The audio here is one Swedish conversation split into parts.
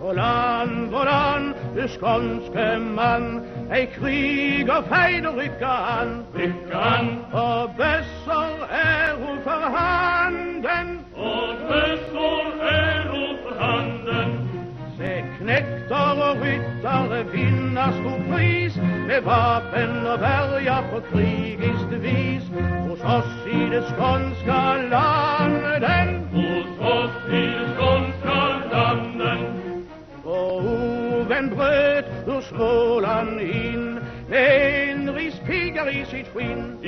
Hvordan, du skånske mand, ej krig og fejl rykker an, og bøsser er for handen, Se knægter og ryttere vinder stor pris, med vapen og værger på krigist vis, hos os i det skånska landen, Og uven brød ur Småland ind, med en rispigger i sit skinn,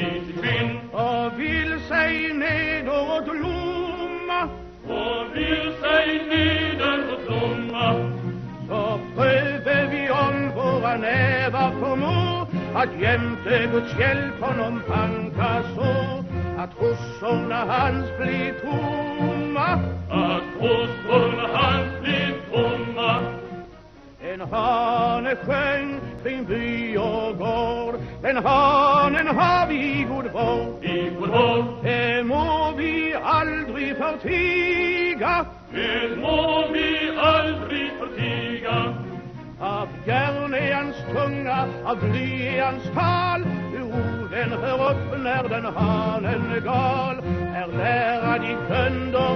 og vil sig ned og glumma, Så prøver vi om våra næver formå, at hjemte Guds hjælp honom panka så, at hussorna hans blir tomma, En hane sjöng kring by och gård, den hanen har vi i god vård, Det må vi aldrig förtiga, Av järn är hans tunga, av bly är hans tal, den hör upp när den hanen gal, lärad i kunder